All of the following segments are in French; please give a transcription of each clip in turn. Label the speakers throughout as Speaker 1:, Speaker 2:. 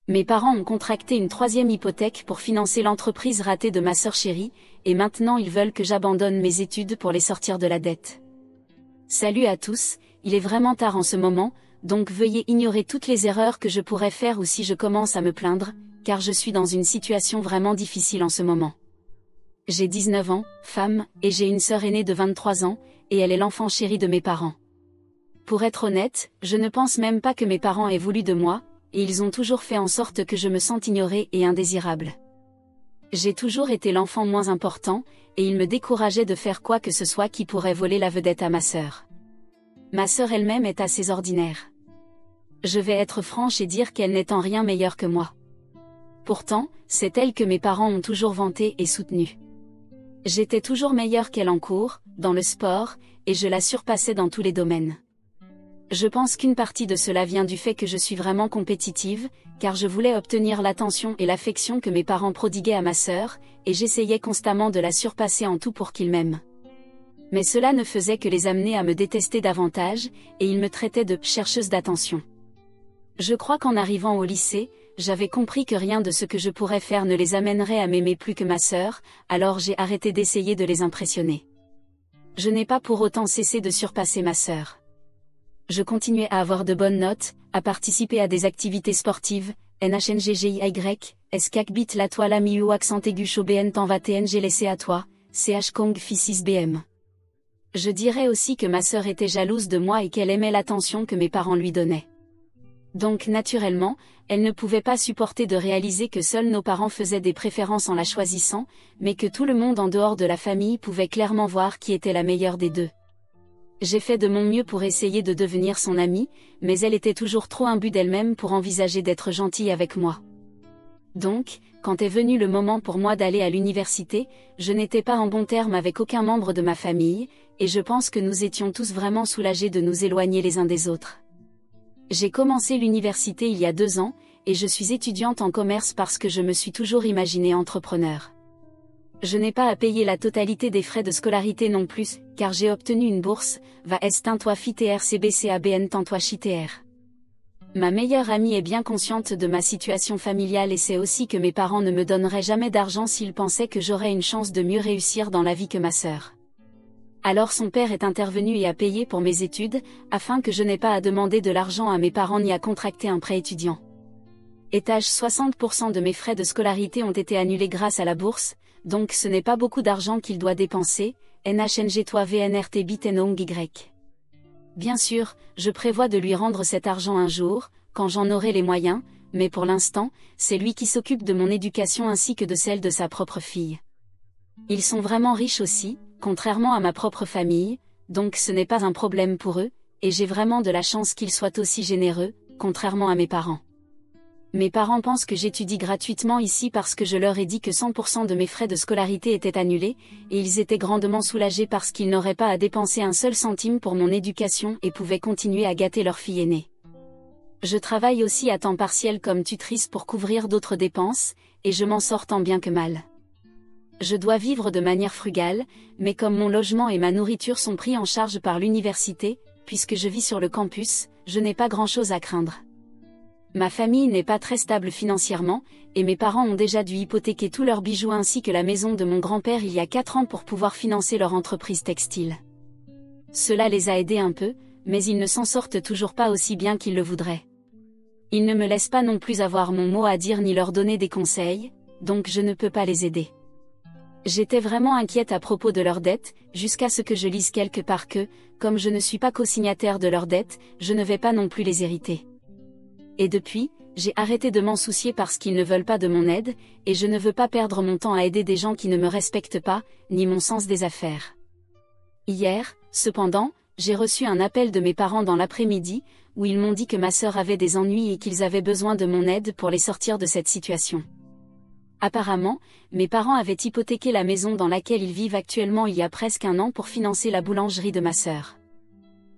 Speaker 1: Mes parents ont contracté une troisième hypothèque pour financer l'entreprise ratée de ma sœur chérie, et maintenant ils veulent que j'abandonne mes études pour les sortir de la dette. Salut à tous, il est vraiment tard en ce moment, donc veuillez ignorer toutes les erreurs que je pourrais faire ou si je commence à me plaindre, car je suis dans une situation vraiment difficile en ce moment. J'ai 19 ans, femme, et j'ai une sœur aînée de 23 ans, et elle est l'enfant chéri de mes parents. Pour être honnête, je ne pense même pas que mes parents aient voulu de moi, et ils ont toujours fait en sorte que je me sente ignorée et indésirable. J'ai toujours été l'enfant moins important, et ils me décourageaient de faire quoi que ce soit qui pourrait voler la vedette à ma sœur. Ma sœur elle-même est assez ordinaire. Je vais être franche et dire qu'elle n'est en rien meilleure que moi. Pourtant, c'est elle que mes parents ont toujours vantée et soutenue. J'étais toujours meilleure qu'elle en cours, dans le sport, et je la surpassais dans tous les domaines. Je pense qu'une partie de cela vient du fait que je suis vraiment compétitive, car je voulais obtenir l'attention et l'affection que mes parents prodiguaient à ma sœur, et j'essayais constamment de la surpasser en tout pour qu'ils m'aiment. Mais cela ne faisait que les amener à me détester davantage, et ils me traitaient de « chercheuse d'attention ». Je crois qu'en arrivant au lycée, j'avais compris que rien de ce que je pourrais faire ne les amènerait à m'aimer plus que ma sœur, alors j'ai arrêté d'essayer de les impressionner. Je n'ai pas pour autant cessé de surpasser ma sœur. Je continuais à avoir de bonnes notes, à participer à des activités sportives, NHNGGIY, SCACBIT la toi la miu accent aigu chaud BN t'en va TNG laissé à toi, CH Kong Phi 6BM. Je dirais aussi que ma sœur était jalouse de moi et qu'elle aimait l'attention que mes parents lui donnaient. Donc naturellement, elle ne pouvait pas supporter de réaliser que seuls nos parents faisaient des préférences en la choisissant, mais que tout le monde en dehors de la famille pouvait clairement voir qui était la meilleure des deux. J'ai fait de mon mieux pour essayer de devenir son amie, mais elle était toujours trop imbue d'elle-même pour envisager d'être gentille avec moi. Donc, quand est venu le moment pour moi d'aller à l'université, je n'étais pas en bon terme avec aucun membre de ma famille, et je pense que nous étions tous vraiment soulagés de nous éloigner les uns des autres. J'ai commencé l'université il y a 2 ans, et je suis étudiante en commerce parce que je me suis toujours imaginée entrepreneur. Je n'ai pas à payer la totalité des frais de scolarité non plus, car j'ai obtenu une bourse, va est toi fit CBCABN toi chitr. Ma meilleure amie est bien consciente de ma situation familiale et sait aussi que mes parents ne me donneraient jamais d'argent s'ils pensaient que j'aurais une chance de mieux réussir dans la vie que ma sœur. Alors son père est intervenu et a payé pour mes études, afin que je n'ai pas à demander de l'argent à mes parents ni à contracter un prêt étudiant. Étage 60% de mes frais de scolarité ont été annulés grâce à la bourse, donc ce n'est pas beaucoup d'argent qu'il doit dépenser, NHNG toi VNRT bitenong Y. Bien sûr, je prévois de lui rendre cet argent un jour, quand j'en aurai les moyens, mais pour l'instant, c'est lui qui s'occupe de mon éducation ainsi que de celle de sa propre fille. Ils sont vraiment riches aussi, contrairement à ma propre famille, donc ce n'est pas un problème pour eux, et j'ai vraiment de la chance qu'ils soient aussi généreux, contrairement à mes parents. Mes parents pensent que j'étudie gratuitement ici parce que je leur ai dit que 100% de mes frais de scolarité étaient annulés, et ils étaient grandement soulagés parce qu'ils n'auraient pas à dépenser un seul centime pour mon éducation et pouvaient continuer à gâter leur fille aînée. Je travaille aussi à temps partiel comme tutrice pour couvrir d'autres dépenses, et je m'en sors tant bien que mal. Je dois vivre de manière frugale, mais comme mon logement et ma nourriture sont pris en charge par l'université, puisque je vis sur le campus, je n'ai pas grand-chose à craindre. Ma famille n'est pas très stable financièrement, et mes parents ont déjà dû hypothéquer tous leurs bijoux ainsi que la maison de mon grand-père il y a 4 ans pour pouvoir financer leur entreprise textile. Cela les a aidés un peu, mais ils ne s'en sortent toujours pas aussi bien qu'ils le voudraient. Ils ne me laissent pas non plus avoir mon mot à dire ni leur donner des conseils, donc je ne peux pas les aider. J'étais vraiment inquiète à propos de leurs dettes, jusqu'à ce que je lise quelque part que, comme je ne suis pas co-signataire de leurs dettes, je ne vais pas non plus les hériter. Et depuis, j'ai arrêté de m'en soucier parce qu'ils ne veulent pas de mon aide, et je ne veux pas perdre mon temps à aider des gens qui ne me respectent pas, ni mon sens des affaires. Hier, cependant, j'ai reçu un appel de mes parents dans l'après-midi, où ils m'ont dit que ma sœur avait des ennuis et qu'ils avaient besoin de mon aide pour les sortir de cette situation. Apparemment, mes parents avaient hypothéqué la maison dans laquelle ils vivent actuellement il y a presque 1 an pour financer la boulangerie de ma sœur.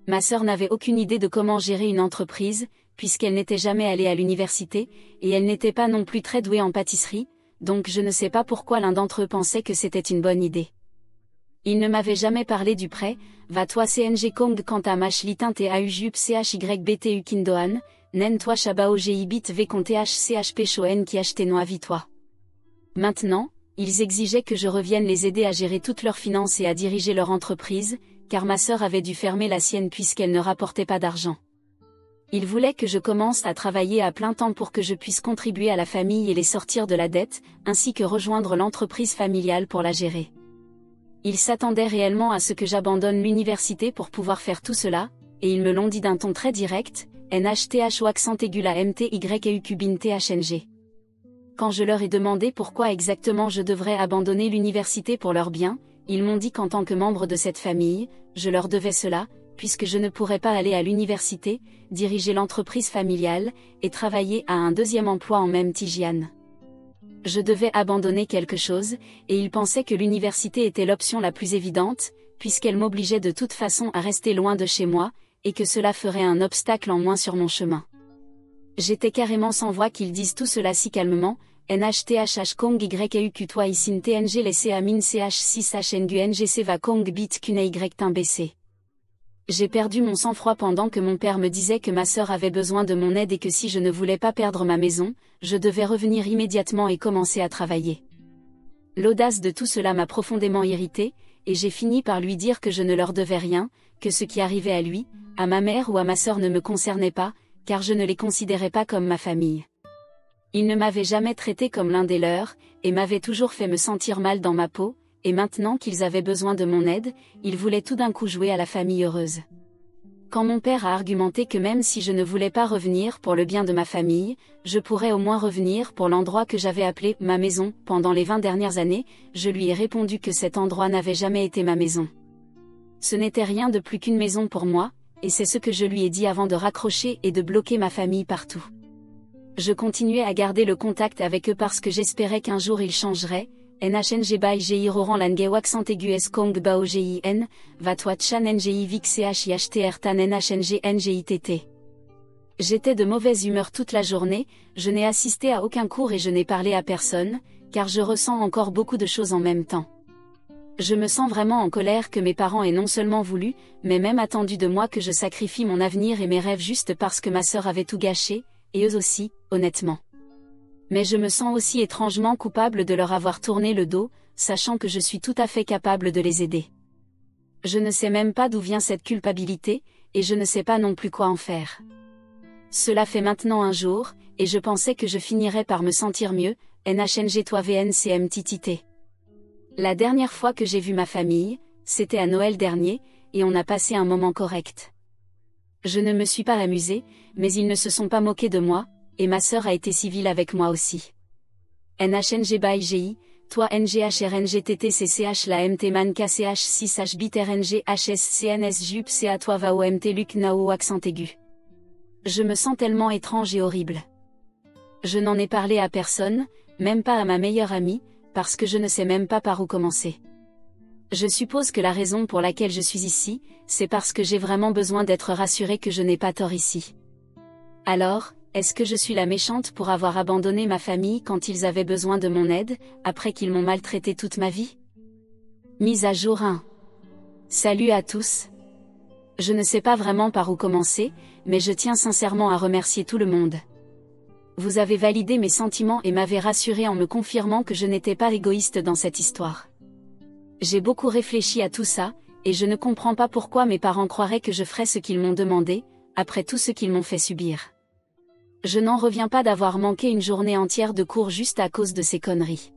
Speaker 1: Ma sœur n'avait aucune idée de comment gérer une entreprise, puisqu'elle n'était jamais allée à l'université, et elle n'était pas non plus très douée en pâtisserie, donc je ne sais pas pourquoi l'un d'entre eux pensait que c'était une bonne idée. Il ne m'avait jamais parlé du prêt, va toi CNG Kong quant à Mach Litin et AUJUP CHYBTU Kindoan, nen toi chabao gibit v compte hchp choen qui acheté noa vitoi. Maintenant, ils exigeaient que je revienne les aider à gérer toutes leurs finances et à diriger leur entreprise, car ma sœur avait dû fermer la sienne puisqu'elle ne rapportait pas d'argent. Ils voulaient que je commence à travailler à plein temps pour que je puisse contribuer à la famille et les sortir de la dette, ainsi que rejoindre l'entreprise familiale pour la gérer. Ils s'attendaient réellement à ce que j'abandonne l'université pour pouvoir faire tout cela, et ils me l'ont dit d'un ton très direct, NHTH ou accent aigu la MTYEU cubine THNG. Quand je leur ai demandé pourquoi exactement je devrais abandonner l'université pour leur bien, ils m'ont dit qu'en tant que membre de cette famille, je leur devais cela, puisque je ne pourrais pas aller à l'université, diriger l'entreprise familiale, et travailler à un deuxième emploi en même Tijiane. Je devais abandonner quelque chose, et ils pensaient que l'université était l'option la plus évidente, puisqu'elle m'obligeait de toute façon à rester loin de chez moi, et que cela ferait un obstacle en moins sur mon chemin. J'étais carrément sans voix qu'ils disent tout cela si calmement, NHTHH Kong YEUQ toi isin TNG laissé à min CH6 HNGU NGC va Kong bit Kune Y BC. J'ai perdu mon sang-froid pendant que mon père me disait que ma sœur avait besoin de mon aide et que si je ne voulais pas perdre ma maison, je devais revenir immédiatement et commencer à travailler. L'audace de tout cela m'a profondément irritée, et j'ai fini par lui dire que je ne leur devais rien, que ce qui arrivait à lui, à ma mère ou à ma sœur ne me concernait pas, car je ne les considérais pas comme ma famille. Ils ne m'avaient jamais traité comme l'un des leurs, et m'avaient toujours fait me sentir mal dans ma peau, et maintenant qu'ils avaient besoin de mon aide, ils voulaient tout d'un coup jouer à la famille heureuse. Quand mon père a argumenté que même si je ne voulais pas revenir pour le bien de ma famille, je pourrais au moins revenir pour l'endroit que j'avais appelé « ma maison » pendant les 20 dernières années, je lui ai répondu que cet endroit n'avait jamais été ma maison. Ce n'était rien de plus qu'une maison pour moi, et c'est ce que je lui ai dit avant de raccrocher et de bloquer ma famille partout. Je continuais à garder le contact avec eux parce que j'espérais qu'un jour ils changeraient. NHNG by GI Roran Lange accent aigu S Kong Bao GIN, Vatwa Chan NGI Vic CHIHTR Tan NHNG NGITT. J'étais de mauvaise humeur toute la journée, je n'ai assisté à aucun cours et je n'ai parlé à personne, car je ressens encore beaucoup de choses en même temps. Je me sens vraiment en colère que mes parents aient non seulement voulu, mais même attendu de moi que je sacrifie mon avenir et mes rêves juste parce que ma sœur avait tout gâché, et eux aussi, honnêtement. Mais je me sens aussi étrangement coupable de leur avoir tourné le dos, sachant que je suis tout à fait capable de les aider. Je ne sais même pas d'où vient cette culpabilité, et je ne sais pas non plus quoi en faire. Cela fait maintenant un jour, et je pensais que je finirais par me sentir mieux, NHNG toi VNCMTTT. La dernière fois que j'ai vu ma famille, c'était à Noël dernier, et on a passé un moment correct. Je ne me suis pas amusée, mais ils ne se sont pas moqués de moi, et ma sœur a été civile avec moi aussi. NHNG by GI, toi NGHRNGTTCCH la MT man KCH 6H bit RNG HS CNS JUP CA toi va OMT Luc Nao accent aigu. Je me sens tellement étrange et horrible. Je n'en ai parlé à personne, même pas à ma meilleure amie, parce que je ne sais même pas par où commencer. Je suppose que la raison pour laquelle je suis ici, c'est parce que j'ai vraiment besoin d'être rassurée que je n'ai pas tort ici. Alors, est-ce que je suis la méchante pour avoir abandonné ma famille quand ils avaient besoin de mon aide, après qu'ils m'ont maltraité toute ma vie? Mise à jour 1. Salut à tous. Je ne sais pas vraiment par où commencer, mais je tiens sincèrement à remercier tout le monde. Vous avez validé mes sentiments et m'avez rassuré en me confirmant que je n'étais pas égoïste dans cette histoire. J'ai beaucoup réfléchi à tout ça, et je ne comprends pas pourquoi mes parents croiraient que je ferais ce qu'ils m'ont demandé, après tout ce qu'ils m'ont fait subir. Je n'en reviens pas d'avoir manqué une journée entière de cours juste à cause de ces conneries.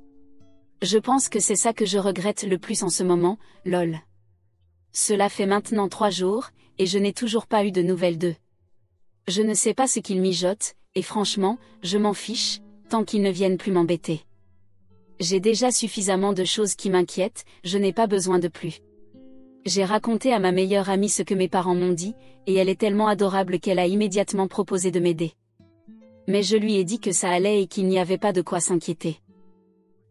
Speaker 1: Je pense que c'est ça que je regrette le plus en ce moment, lol. Cela fait maintenant 3 jours, et je n'ai toujours pas eu de nouvelles d'eux. Je ne sais pas ce qu'ils mijotent, et franchement, je m'en fiche, tant qu'ils ne viennent plus m'embêter. J'ai déjà suffisamment de choses qui m'inquiètent, je n'ai pas besoin de plus. J'ai raconté à ma meilleure amie ce que mes parents m'ont dit, et elle est tellement adorable qu'elle a immédiatement proposé de m'aider. Mais je lui ai dit que ça allait et qu'il n'y avait pas de quoi s'inquiéter.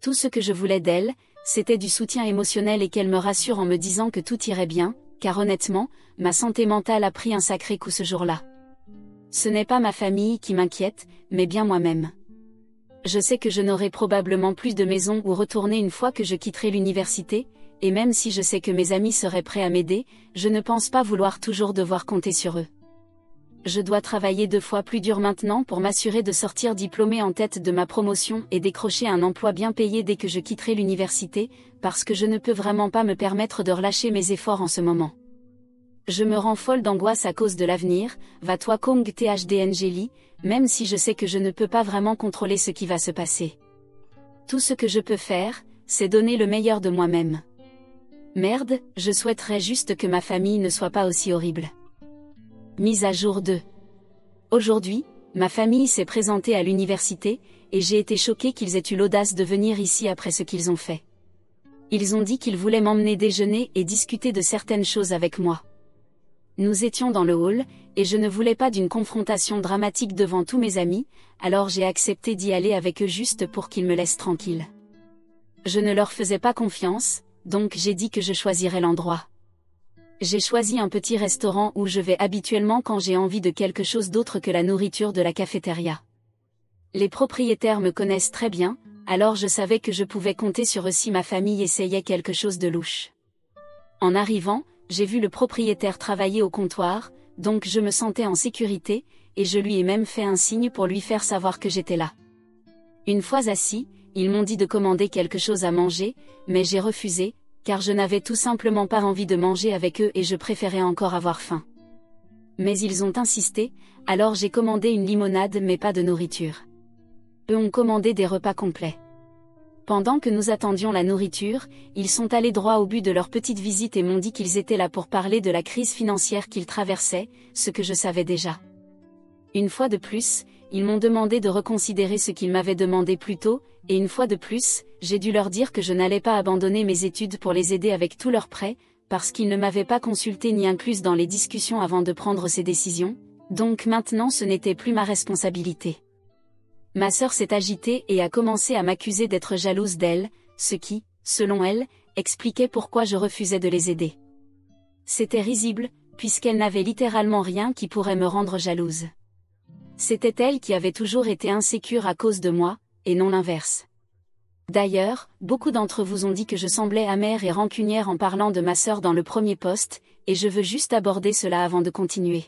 Speaker 1: Tout ce que je voulais d'elle, c'était du soutien émotionnel et qu'elle me rassure en me disant que tout irait bien, car honnêtement, ma santé mentale a pris un sacré coup ce jour-là. Ce n'est pas ma famille qui m'inquiète, mais bien moi-même. Je sais que je n'aurai probablement plus de maison où retourner une fois que je quitterai l'université, et même si je sais que mes amis seraient prêts à m'aider, je ne pense pas vouloir toujours devoir compter sur eux. Je dois travailler 2 fois plus dur maintenant pour m'assurer de sortir diplômée en tête de ma promotion et décrocher un emploi bien payé dès que je quitterai l'université, parce que je ne peux vraiment pas me permettre de relâcher mes efforts en ce moment. Je me rends folle d'angoisse à cause de l'avenir, va-toi Kong THDNGeli, même si je sais que je ne peux pas vraiment contrôler ce qui va se passer. Tout ce que je peux faire, c'est donner le meilleur de moi-même. Merde, je souhaiterais juste que ma famille ne soit pas aussi horrible. Mise à jour 2. Aujourd'hui, ma famille s'est présentée à l'université, et j'ai été choquée qu'ils aient eu l'audace de venir ici après ce qu'ils ont fait. Ils ont dit qu'ils voulaient m'emmener déjeuner et discuter de certaines choses avec moi. Nous étions dans le hall, et je ne voulais pas d'une confrontation dramatique devant tous mes amis, alors j'ai accepté d'y aller avec eux juste pour qu'ils me laissent tranquille. Je ne leur faisais pas confiance, donc j'ai dit que je choisirais l'endroit. J'ai choisi un petit restaurant où je vais habituellement quand j'ai envie de quelque chose d'autre que la nourriture de la cafétéria. Les propriétaires me connaissent très bien, alors je savais que je pouvais compter sur eux si ma famille essayait quelque chose de louche. En arrivant, j'ai vu le propriétaire travailler au comptoir, donc je me sentais en sécurité, et je lui ai même fait un signe pour lui faire savoir que j'étais là. Une fois assis, ils m'ont dit de commander quelque chose à manger, mais j'ai refusé, car je n'avais tout simplement pas envie de manger avec eux et je préférais encore avoir faim. Mais ils ont insisté, alors j'ai commandé une limonade mais pas de nourriture. Eux ont commandé des repas complets. Pendant que nous attendions la nourriture, ils sont allés droit au but de leur petite visite et m'ont dit qu'ils étaient là pour parler de la crise financière qu'ils traversaient, ce que je savais déjà. Une fois de plus, ils m'ont demandé de reconsidérer ce qu'ils m'avaient demandé plus tôt, et une fois de plus, j'ai dû leur dire que je n'allais pas abandonner mes études pour les aider avec tous leurs prêts, parce qu'ils ne m'avaient pas consultée ni incluse dans les discussions avant de prendre ces décisions, donc maintenant ce n'était plus ma responsabilité. Ma sœur s'est agitée et a commencé à m'accuser d'être jalouse d'elle, ce qui, selon elle, expliquait pourquoi je refusais de les aider. C'était risible, puisqu'elle n'avait littéralement rien qui pourrait me rendre jalouse. C'était elle qui avait toujours été insécure à cause de moi, et non l'inverse. D'ailleurs, beaucoup d'entre vous ont dit que je semblais amère et rancunière en parlant de ma sœur dans le premier post, et je veux juste aborder cela avant de continuer.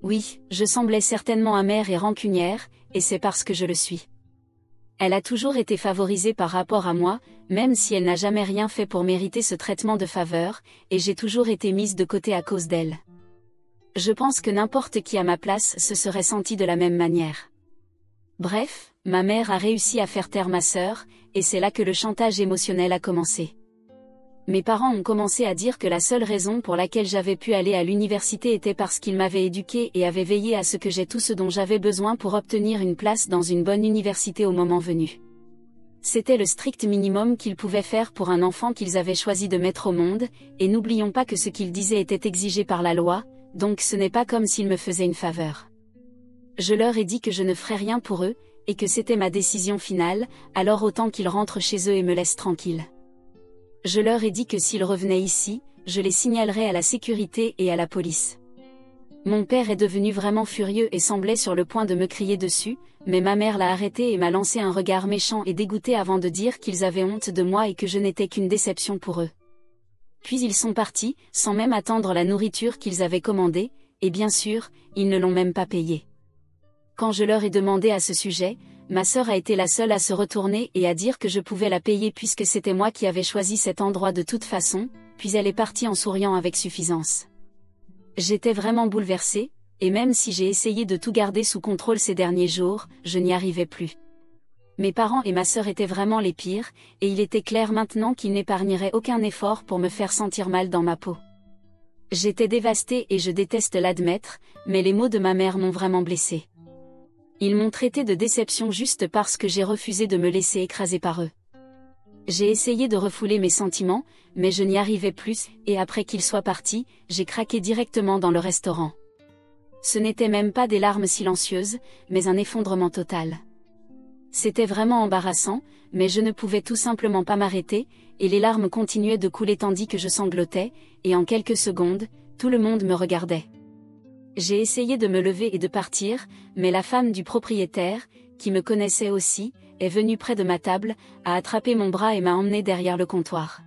Speaker 1: Oui, je semblais certainement amère et rancunière, et c'est parce que je le suis. Elle a toujours été favorisée par rapport à moi, même si elle n'a jamais rien fait pour mériter ce traitement de faveur, et j'ai toujours été mise de côté à cause d'elle. Je pense que n'importe qui à ma place se serait senti de la même manière. Bref, ma mère a réussi à faire taire ma sœur, et c'est là que le chantage émotionnel a commencé. Mes parents ont commencé à dire que la seule raison pour laquelle j'avais pu aller à l'université était parce qu'ils m'avaient éduquée et avaient veillé à ce que j'aie tout ce dont j'avais besoin pour obtenir une place dans une bonne université au moment venu. C'était le strict minimum qu'ils pouvaient faire pour un enfant qu'ils avaient choisi de mettre au monde, et n'oublions pas que ce qu'ils disaient était exigé par la loi, donc ce n'est pas comme s'ils me faisaient une faveur. Je leur ai dit que je ne ferais rien pour eux, et que c'était ma décision finale, alors autant qu'ils rentrent chez eux et me laissent tranquille. Je leur ai dit que s'ils revenaient ici, je les signalerais à la sécurité et à la police. Mon père est devenu vraiment furieux et semblait sur le point de me crier dessus, mais ma mère l'a arrêté et m'a lancé un regard méchant et dégoûté avant de dire qu'ils avaient honte de moi et que je n'étais qu'une déception pour eux. Puis ils sont partis, sans même attendre la nourriture qu'ils avaient commandée, et bien sûr, ils ne l'ont même pas payée. Quand je leur ai demandé à ce sujet, ma sœur a été la seule à se retourner et à dire que je pouvais la payer puisque c'était moi qui avais choisi cet endroit de toute façon, puis elle est partie en souriant avec suffisance. J'étais vraiment bouleversée, et même si j'ai essayé de tout garder sous contrôle ces derniers jours, je n'y arrivais plus. Mes parents et ma sœur étaient vraiment les pires, et il était clair maintenant qu'ils n'épargneraient aucun effort pour me faire sentir mal dans ma peau. J'étais dévastée et je déteste l'admettre, mais les mots de ma mère m'ont vraiment blessée. Ils m'ont traité de déception juste parce que j'ai refusé de me laisser écraser par eux. J'ai essayé de refouler mes sentiments, mais je n'y arrivais plus, et après qu'ils soient partis, j'ai craqué directement dans le restaurant. Ce n'était même pas des larmes silencieuses, mais un effondrement total. C'était vraiment embarrassant, mais je ne pouvais tout simplement pas m'arrêter, et les larmes continuaient de couler tandis que je sanglotais, et en quelques secondes, tout le monde me regardait. J'ai essayé de me lever et de partir, mais la femme du propriétaire, qui me connaissait aussi, est venue près de ma table, a attrapé mon bras et m'a emmené derrière le comptoir.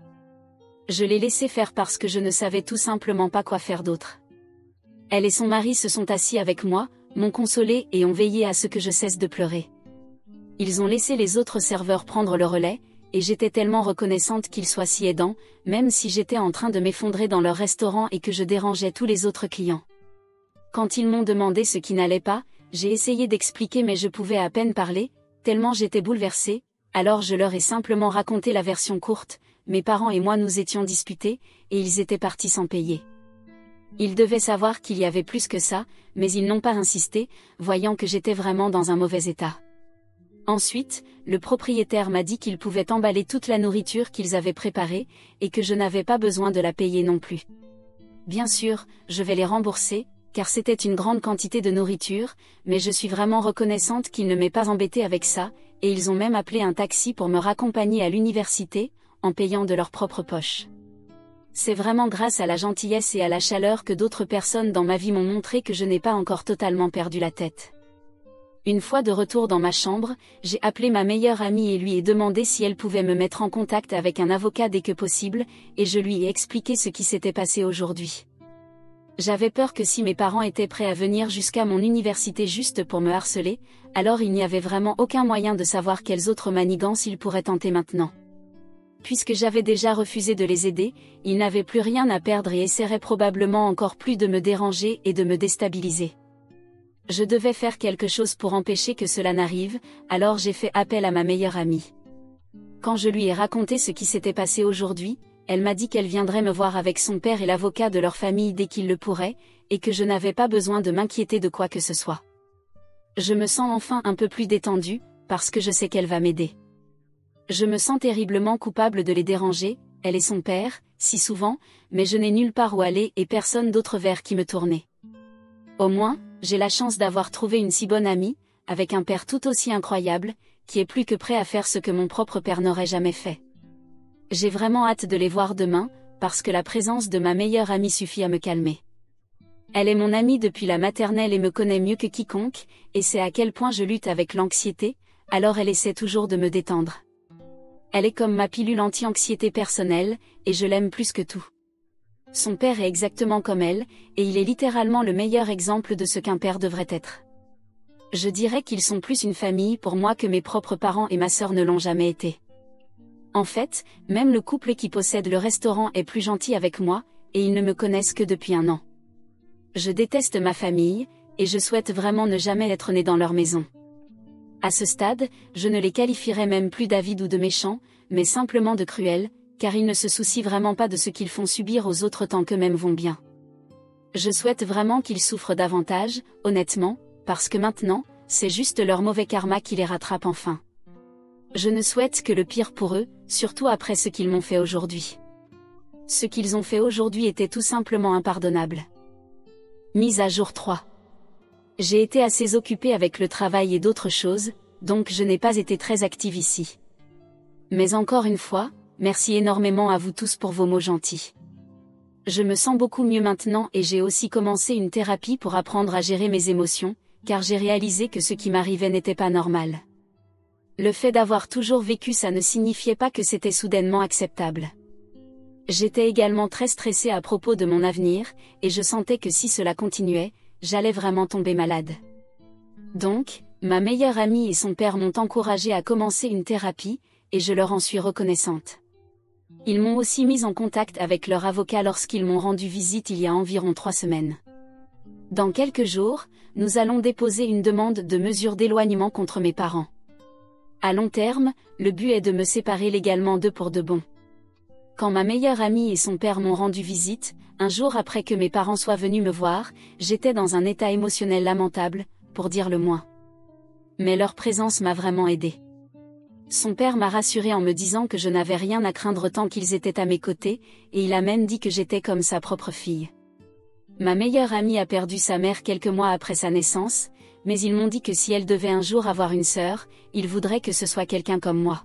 Speaker 1: Je l'ai laissé faire parce que je ne savais tout simplement pas quoi faire d'autre. Elle et son mari se sont assis avec moi, m'ont consolé et ont veillé à ce que je cesse de pleurer. Ils ont laissé les autres serveurs prendre le relais, et j'étais tellement reconnaissante qu'ils soient si aidants, même si j'étais en train de m'effondrer dans leur restaurant et que je dérangeais tous les autres clients. Quand ils m'ont demandé ce qui n'allait pas, j'ai essayé d'expliquer mais je pouvais à peine parler, tellement j'étais bouleversée, alors je leur ai simplement raconté la version courte, mes parents et moi nous étions disputés, et ils étaient partis sans payer. Ils devaient savoir qu'il y avait plus que ça, mais ils n'ont pas insisté, voyant que j'étais vraiment dans un mauvais état. Ensuite, le propriétaire m'a dit qu'il pouvait emballer toute la nourriture qu'ils avaient préparée, et que je n'avais pas besoin de la payer non plus. Bien sûr, je vais les rembourser, car c'était une grande quantité de nourriture, mais je suis vraiment reconnaissante qu'ils ne m'aient pas embêtée avec ça, et ils ont même appelé un taxi pour me raccompagner à l'université, en payant de leur propre poche. C'est vraiment grâce à la gentillesse et à la chaleur que d'autres personnes dans ma vie m'ont montré que je n'ai pas encore totalement perdu la tête. Une fois de retour dans ma chambre, j'ai appelé ma meilleure amie et lui ai demandé si elle pouvait me mettre en contact avec un avocat dès que possible, et je lui ai expliqué ce qui s'était passé aujourd'hui. J'avais peur que si mes parents étaient prêts à venir jusqu'à mon université juste pour me harceler, alors il n'y avait vraiment aucun moyen de savoir quelles autres manigances ils pourraient tenter maintenant. Puisque j'avais déjà refusé de les aider, ils n'avaient plus rien à perdre et essaieraient probablement encore plus de me déranger et de me déstabiliser. Je devais faire quelque chose pour empêcher que cela n'arrive, alors j'ai fait appel à ma meilleure amie. Quand je lui ai raconté ce qui s'était passé aujourd'hui, elle m'a dit qu'elle viendrait me voir avec son père et l'avocat de leur famille dès qu'il le pourrait, et que je n'avais pas besoin de m'inquiéter de quoi que ce soit. Je me sens enfin un peu plus détendue, parce que je sais qu'elle va m'aider. Je me sens terriblement coupable de les déranger, elle et son père, si souvent, mais je n'ai nulle part où aller et personne d'autre vers qui me tourner. Au moins, j'ai la chance d'avoir trouvé une si bonne amie, avec un père tout aussi incroyable, qui est plus que prêt à faire ce que mon propre père n'aurait jamais fait. J'ai vraiment hâte de les voir demain, parce que la présence de ma meilleure amie suffit à me calmer. Elle est mon amie depuis la maternelle et me connaît mieux que quiconque, et sait à quel point je lutte avec l'anxiété, alors elle essaie toujours de me détendre. Elle est comme ma pilule anti-anxiété personnelle, et je l'aime plus que tout. Son père est exactement comme elle, et il est littéralement le meilleur exemple de ce qu'un père devrait être. Je dirais qu'ils sont plus une famille pour moi que mes propres parents et ma sœur ne l'ont jamais été. En fait, même le couple qui possède le restaurant est plus gentil avec moi, et ils ne me connaissent que depuis 1 an. Je déteste ma famille, et je souhaite vraiment ne jamais être née dans leur maison. À ce stade, je ne les qualifierais même plus d'avides ou de méchants, mais simplement de cruels, car ils ne se soucient vraiment pas de ce qu'ils font subir aux autres tant qu'eux-mêmes vont bien. Je souhaite vraiment qu'ils souffrent davantage, honnêtement, parce que maintenant, c'est juste leur mauvais karma qui les rattrape enfin. Je ne souhaite que le pire pour eux, surtout après ce qu'ils m'ont fait aujourd'hui. Ce qu'ils ont fait aujourd'hui était tout simplement impardonnable. Mise à jour 3. J'ai été assez occupée avec le travail et d'autres choses, donc je n'ai pas été très active ici. Mais encore une fois, merci énormément à vous tous pour vos mots gentils. Je me sens beaucoup mieux maintenant et j'ai aussi commencé une thérapie pour apprendre à gérer mes émotions, car j'ai réalisé que ce qui m'arrivait n'était pas normal. Le fait d'avoir toujours vécu ça ne signifiait pas que c'était soudainement acceptable. J'étais également très stressée à propos de mon avenir, et je sentais que si cela continuait, j'allais vraiment tomber malade. Donc, ma meilleure amie et son père m'ont encouragée à commencer une thérapie, et je leur en suis reconnaissante. Ils m'ont aussi mise en contact avec leur avocat lorsqu'ils m'ont rendu visite il y a environ 3 semaines. Dans quelques jours, nous allons déposer une demande de mesure d'éloignement contre mes parents. À long terme, le but est de me séparer légalement d'eux pour de bon. Quand ma meilleure amie et son père m'ont rendu visite, un jour après que mes parents soient venus me voir, j'étais dans un état émotionnel lamentable, pour dire le moins. Mais leur présence m'a vraiment aidée. Son père m'a rassurée en me disant que je n'avais rien à craindre tant qu'ils étaient à mes côtés, et il a même dit que j'étais comme sa propre fille. Ma meilleure amie a perdu sa mère quelques mois après sa naissance, mais ils m'ont dit que si elle devait un jour avoir une sœur, ils voudraient que ce soit quelqu'un comme moi.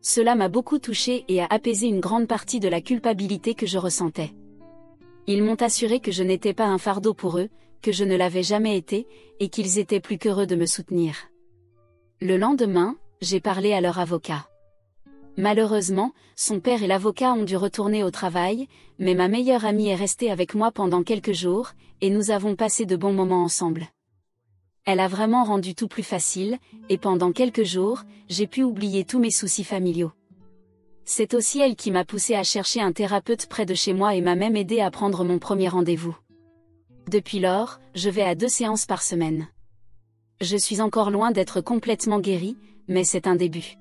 Speaker 1: Cela m'a beaucoup touchée et a apaisé une grande partie de la culpabilité que je ressentais. Ils m'ont assuré que je n'étais pas un fardeau pour eux, que je ne l'avais jamais été, et qu'ils étaient plus qu'heureux de me soutenir. Le lendemain, j'ai parlé à leur avocat. Malheureusement, son père et l'avocat ont dû retourner au travail, mais ma meilleure amie est restée avec moi pendant quelques jours, et nous avons passé de bons moments ensemble. Elle a vraiment rendu tout plus facile, et pendant quelques jours, j'ai pu oublier tous mes soucis familiaux. C'est aussi elle qui m'a poussé à chercher un thérapeute près de chez moi et m'a même aidé à prendre mon premier rendez-vous. Depuis lors, je vais à 2 séances par semaine. Je suis encore loin d'être complètement guérie, mais c'est un début.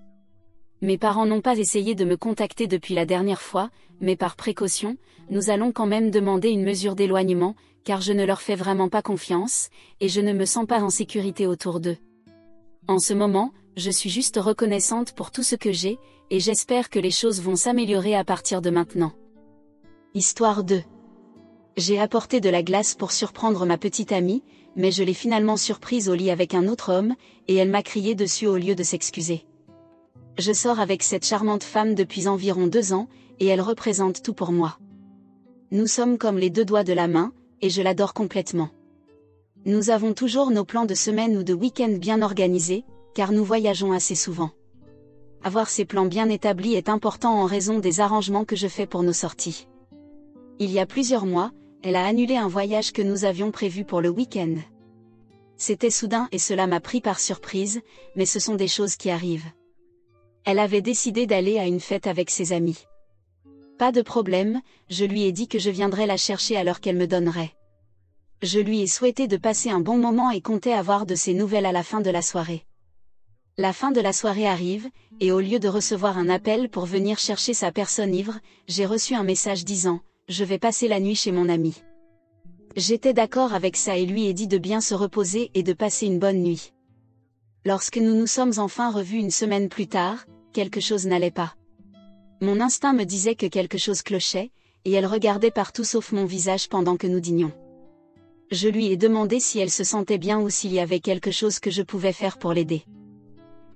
Speaker 1: Mes parents n'ont pas essayé de me contacter depuis la dernière fois, mais par précaution, nous allons quand même demander une mesure d'éloignement, car je ne leur fais vraiment pas confiance, et je ne me sens pas en sécurité autour d'eux. En ce moment, je suis juste reconnaissante pour tout ce que j'ai, et j'espère que les choses vont s'améliorer à partir de maintenant. Histoire 2. J'ai apporté de la glace pour surprendre ma petite amie, mais je l'ai finalement surprise au lit avec un autre homme, et elle m'a crié dessus au lieu de s'excuser. Je sors avec cette charmante femme depuis environ 2 ans, et elle représente tout pour moi. Nous sommes comme les 2 doigts de la main, et je l'adore complètement. Nous avons toujours nos plans de semaine ou de week-end bien organisés, car nous voyageons assez souvent. Avoir ces plans bien établis est important en raison des arrangements que je fais pour nos sorties. Il y a plusieurs mois, elle a annulé un voyage que nous avions prévu pour le week-end. C'était soudain et cela m'a pris par surprise, mais ce sont des choses qui arrivent. Elle avait décidé d'aller à une fête avec ses amis. Pas de problème, je lui ai dit que je viendrais la chercher à l'heure qu'elle me donnerait. Je lui ai souhaité de passer un bon moment et comptais avoir de ses nouvelles à la fin de la soirée. La fin de la soirée arrive, et au lieu de recevoir un appel pour venir chercher sa personne ivre, j'ai reçu un message disant « Je vais passer la nuit chez mon ami ». J'étais d'accord avec ça et lui ai dit de bien se reposer et de passer une bonne nuit. Lorsque nous nous sommes enfin revus une semaine plus tard, quelque chose n'allait pas. Mon instinct me disait que quelque chose clochait, et elle regardait partout sauf mon visage pendant que nous dînions. Je lui ai demandé si elle se sentait bien ou s'il y avait quelque chose que je pouvais faire pour l'aider.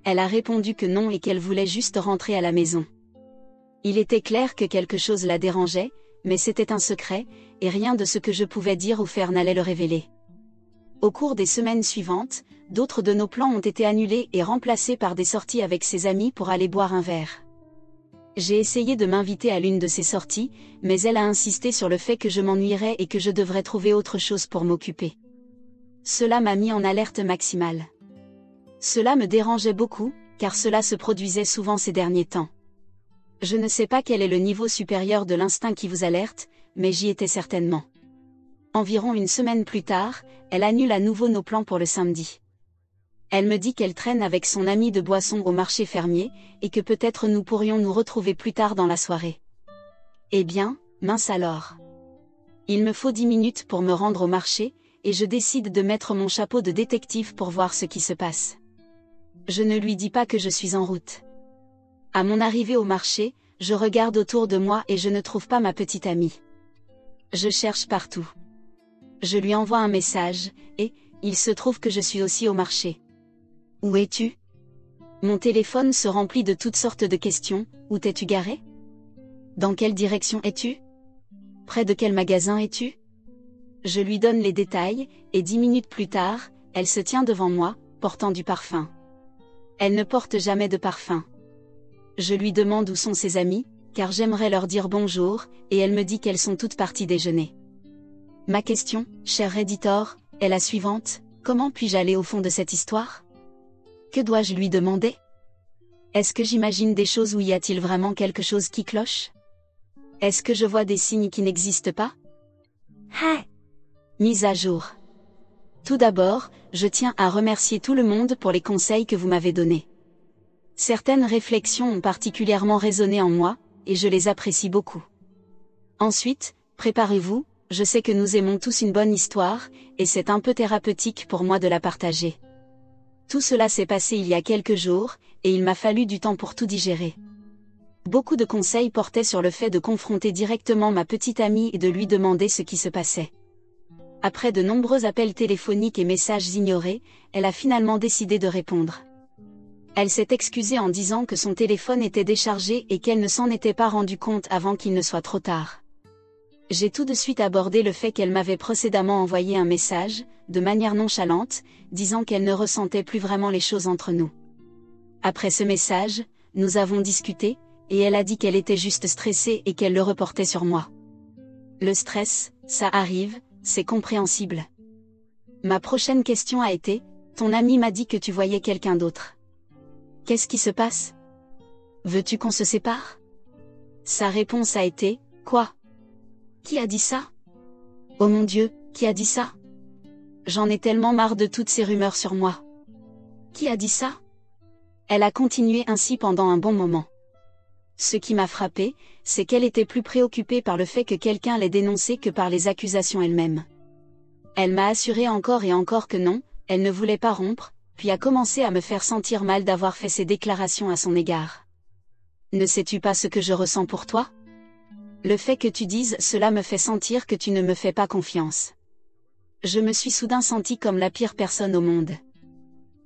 Speaker 1: Elle a répondu que non et qu'elle voulait juste rentrer à la maison. Il était clair que quelque chose la dérangeait, mais c'était un secret, et rien de ce que je pouvais dire ou faire n'allait le révéler. Au cours des semaines suivantes, d'autres de nos plans ont été annulés et remplacés par des sorties avec ses amis pour aller boire un verre. J'ai essayé de m'inviter à l'une de ces sorties, mais elle a insisté sur le fait que je m'ennuierais et que je devrais trouver autre chose pour m'occuper. Cela m'a mis en alerte maximale. Cela me dérangeait beaucoup, car cela se produisait souvent ces derniers temps. Je ne sais pas quel est le niveau supérieur de l'instinct qui vous alerte, mais j'y étais certainement. Environ une semaine plus tard, elle annule à nouveau nos plans pour le samedi. Elle me dit qu'elle traîne avec son ami de boisson au marché fermier, et que peut-être nous pourrions nous retrouver plus tard dans la soirée. Eh bien, mince alors. Il me faut 10 minutes pour me rendre au marché, et je décide de mettre mon chapeau de détective pour voir ce qui se passe. Je ne lui dis pas que je suis en route. À mon arrivée au marché, je regarde autour de moi et je ne trouve pas ma petite amie. Je cherche partout. Je lui envoie un message, et il se trouve que je suis aussi au marché. Où es-tu? Mon téléphone se remplit de toutes sortes de questions. Où t'es-tu garé? Dans quelle direction es-tu? Près de quel magasin es-tu? Je lui donne les détails, et 10 minutes plus tard, elle se tient devant moi, portant du parfum. Elle ne porte jamais de parfum. Je lui demande où sont ses amis, car j'aimerais leur dire bonjour, et elle me dit qu'elles sont toutes parties déjeuner. Ma question, cher Redditor, est la suivante: comment puis-je aller au fond de cette histoire? Que dois-je lui demander? Est-ce que j'imagine des choses ou y a-t-il vraiment quelque chose qui cloche? Est-ce que je vois des signes qui n'existent pas? Mise à jour. Tout d'abord, je tiens à remercier tout le monde pour les conseils que vous m'avez donnés. Certaines réflexions ont particulièrement résonné en moi, et je les apprécie beaucoup. Ensuite, préparez-vous, je sais que nous aimons tous une bonne histoire, et c'est un peu thérapeutique pour moi de la partager. Tout cela s'est passé il y a quelques jours, et il m'a fallu du temps pour tout digérer. Beaucoup de conseils portaient sur le fait de confronter directement ma petite amie et de lui demander ce qui se passait. Après de nombreux appels téléphoniques et messages ignorés, elle a finalement décidé de répondre. Elle s'est excusée en disant que son téléphone était déchargé et qu'elle ne s'en était pas rendu compte avant qu'il ne soit trop tard. J'ai tout de suite abordé le fait qu'elle m'avait précédemment envoyé un message, de manière nonchalante, disant qu'elle ne ressentait plus vraiment les choses entre nous. Après ce message, nous avons discuté, et elle a dit qu'elle était juste stressée et qu'elle le reportait sur moi. Le stress, ça arrive, c'est compréhensible. Ma prochaine question a été, ton ami m'a dit que tu voyais quelqu'un d'autre. Qu'est-ce qui se passe? Veux-tu qu'on se sépare? Sa réponse a été, quoi? Qui a dit ça? Oh mon Dieu, qui a dit ça? J'en ai tellement marre de toutes ces rumeurs sur moi. Qui a dit ça? Elle a continué ainsi pendant un bon moment. Ce qui m'a frappé, c'est qu'elle était plus préoccupée par le fait que quelqu'un l'ait dénoncée que par les accusations elles-mêmes. Elle m'a assuré encore et encore que non, elle ne voulait pas rompre, puis a commencé à me faire sentir mal d'avoir fait ces déclarations à son égard. Ne sais-tu pas ce que je ressens pour toi? Le fait que tu dises cela me fait sentir que tu ne me fais pas confiance. Je me suis soudain sentie comme la pire personne au monde.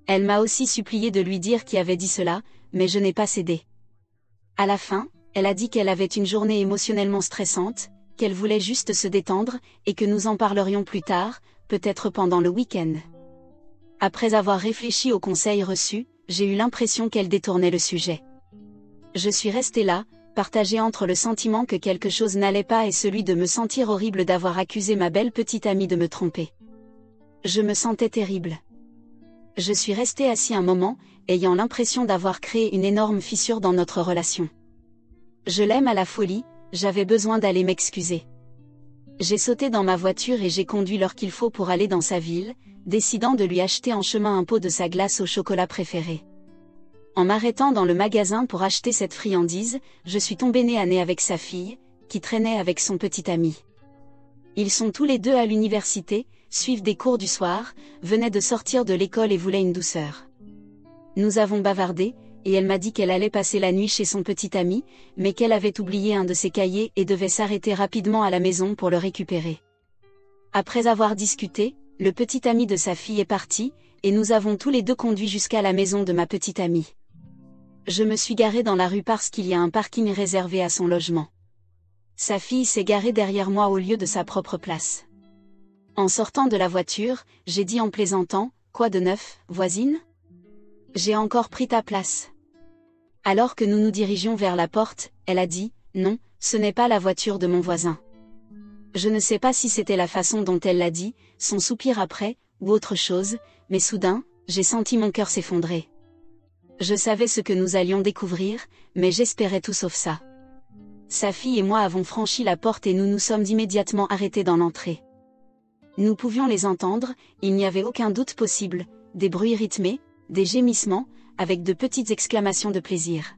Speaker 1: Elle m'a aussi supplié de lui dire qui avait dit cela, mais je n'ai pas cédé. À la fin, elle a dit qu'elle avait une journée émotionnellement stressante, qu'elle voulait juste se détendre, et que nous en parlerions plus tard, peut-être pendant le week-end. Après avoir réfléchi aux conseils reçus, j'ai eu l'impression qu'elle détournait le sujet. Je suis restée là, partagée entre le sentiment que quelque chose n'allait pas et celui de me sentir horrible d'avoir accusé ma belle petite amie de me tromper. Je me sentais terrible. Je suis restée assis un moment, ayant l'impression d'avoir créé une énorme fissure dans notre relation. Je l'aime à la folie, j'avais besoin d'aller m'excuser. J'ai sauté dans ma voiture et j'ai conduit l'heure qu'il faut pour aller dans sa ville, décidant de lui acheter en chemin un pot de sa glace au chocolat préférée. En m'arrêtant dans le magasin pour acheter cette friandise, je suis tombée nez à nez avec sa fille, qui traînait avec son petit ami. Ils sont tous les deux à l'université, suivent des cours du soir, venaient de sortir de l'école et voulaient une douceur. Nous avons bavardé, et elle m'a dit qu'elle allait passer la nuit chez son petit ami, mais qu'elle avait oublié un de ses cahiers et devait s'arrêter rapidement à la maison pour le récupérer. Après avoir discuté, le petit ami de sa fille est parti, et nous avons tous les deux conduit jusqu'à la maison de ma petite amie. Je me suis garée dans la rue parce qu'il y a un parking réservé à son logement. Sa fille s'est garée derrière moi au lieu de sa propre place. En sortant de la voiture, j'ai dit en plaisantant, « Quoi de neuf, voisine? J'ai encore pris ta place. » Alors que nous nous dirigions vers la porte, elle a dit, « Non, ce n'est pas la voiture de mon voisin. » Je ne sais pas si c'était la façon dont elle l'a dit, son soupir après, ou autre chose, mais soudain, j'ai senti mon cœur s'effondrer. Je savais ce que nous allions découvrir, mais j'espérais tout sauf ça. Sa fille et moi avons franchi la porte et nous nous sommes immédiatement arrêtés dans l'entrée. Nous pouvions les entendre, il n'y avait aucun doute possible, des bruits rythmés, des gémissements, avec de petites exclamations de plaisir.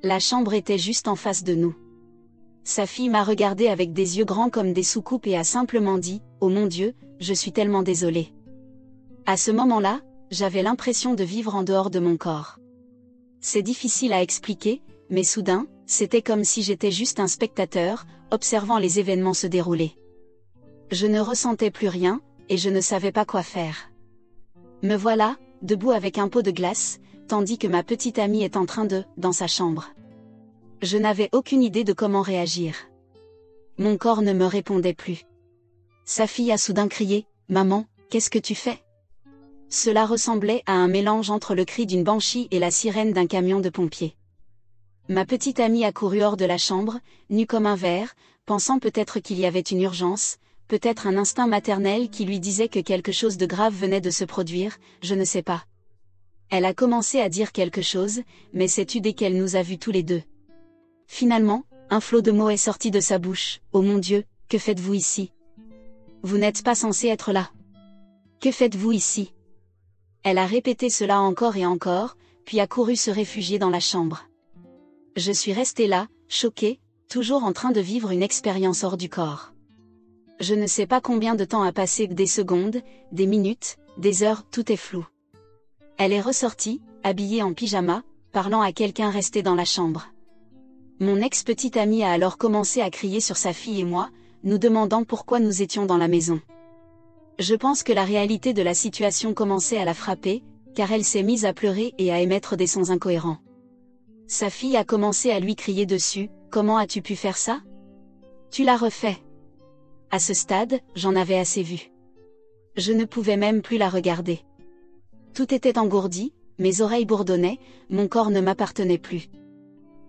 Speaker 1: La chambre était juste en face de nous. Sa fille m'a regardé avec des yeux grands comme des soucoupes et a simplement dit, « Oh mon Dieu, je suis tellement désolée. » À ce moment-là, j'avais l'impression de vivre en dehors de mon corps. C'est difficile à expliquer, mais soudain, c'était comme si j'étais juste un spectateur, observant les événements se dérouler. Je ne ressentais plus rien, et je ne savais pas quoi faire. Me voilà, debout avec un pot de glace, tandis que ma petite amie est en train dans sa chambre. Je n'avais aucune idée de comment réagir. Mon corps ne me répondait plus. Sa fille a soudain crié, « Maman, qu'est-ce que tu fais ?» Cela ressemblait à un mélange entre le cri d'une banshee et la sirène d'un camion de pompiers. Ma petite amie a couru hors de la chambre, nue comme un ver, pensant peut-être qu'il y avait une urgence, peut-être un instinct maternel qui lui disait que quelque chose de grave venait de se produire, je ne sais pas. Elle a commencé à dire quelque chose, mais c'est dès qu'elle nous a vus tous les deux. Finalement, un flot de mots est sorti de sa bouche, « Oh mon Dieu, que faites-vous ici? Vous n'êtes pas censé être là. Que faites-vous ici ?» Elle a répété cela encore et encore, puis a couru se réfugier dans la chambre. Je suis restée là, choquée, toujours en train de vivre une expérience hors du corps. Je ne sais pas combien de temps a passé, des secondes, des minutes, des heures, tout est flou. Elle est ressortie, habillée en pyjama, parlant à quelqu'un resté dans la chambre. Mon ex-petite amie a alors commencé à crier sur sa fille et moi, nous demandant pourquoi nous étions dans la maison. Je pense que la réalité de la situation commençait à la frapper, car elle s'est mise à pleurer et à émettre des sons incohérents. Sa fille a commencé à lui crier dessus, « Comment as-tu pu faire ça? Tu l'as refait. » À ce stade, j'en avais assez vu. Je ne pouvais même plus la regarder. Tout était engourdi, mes oreilles bourdonnaient, mon corps ne m'appartenait plus.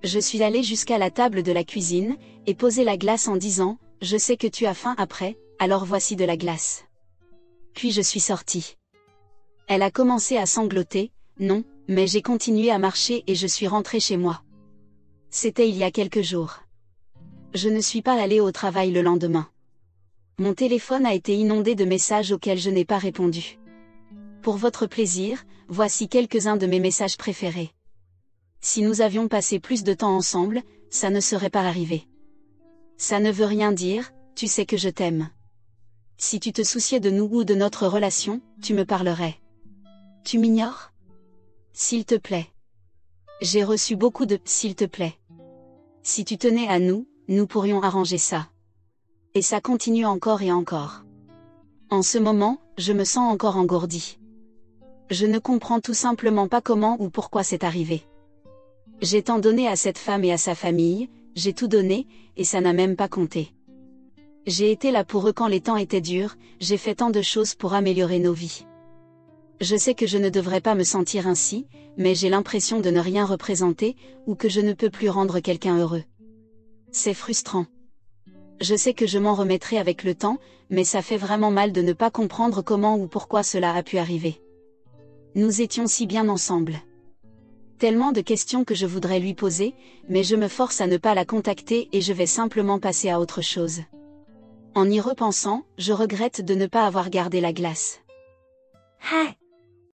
Speaker 1: Je suis allée jusqu'à la table de la cuisine, et posé la glace en disant, je sais que tu as faim après, alors voici de la glace. Puis je suis sortie. Elle a commencé à sangloter, non, mais j'ai continué à marcher et je suis rentrée chez moi. C'était il y a quelques jours. Je ne suis pas allée au travail le lendemain. Mon téléphone a été inondé de messages auxquels je n'ai pas répondu. Pour votre plaisir, voici quelques-uns de mes messages préférés. Si nous avions passé plus de temps ensemble, ça ne serait pas arrivé. Ça ne veut rien dire, tu sais que je t'aime. Si tu te souciais de nous ou de notre relation, tu me parlerais. Tu m'ignores? S'il te plaît. J'ai reçu beaucoup de « s'il te plaît ». Si tu tenais à nous, nous pourrions arranger ça. Et ça continue encore et encore. En ce moment, je me sens encore engourdie. Je ne comprends tout simplement pas comment ou pourquoi c'est arrivé. J'ai tant donné à cette femme et à sa famille, j'ai tout donné, et ça n'a même pas compté. J'ai été là pour eux quand les temps étaient durs, j'ai fait tant de choses pour améliorer nos vies. Je sais que je ne devrais pas me sentir ainsi, mais j'ai l'impression de ne rien représenter, ou que je ne peux plus rendre quelqu'un heureux. C'est frustrant. Je sais que je m'en remettrai avec le temps, mais ça fait vraiment mal de ne pas comprendre comment ou pourquoi cela a pu arriver. Nous étions si bien ensemble. Tellement de questions que je voudrais lui poser, mais je me force à ne pas la contacter et je vais simplement passer à autre chose. En y repensant, je regrette de ne pas avoir gardé la glace.
Speaker 2: 嗨。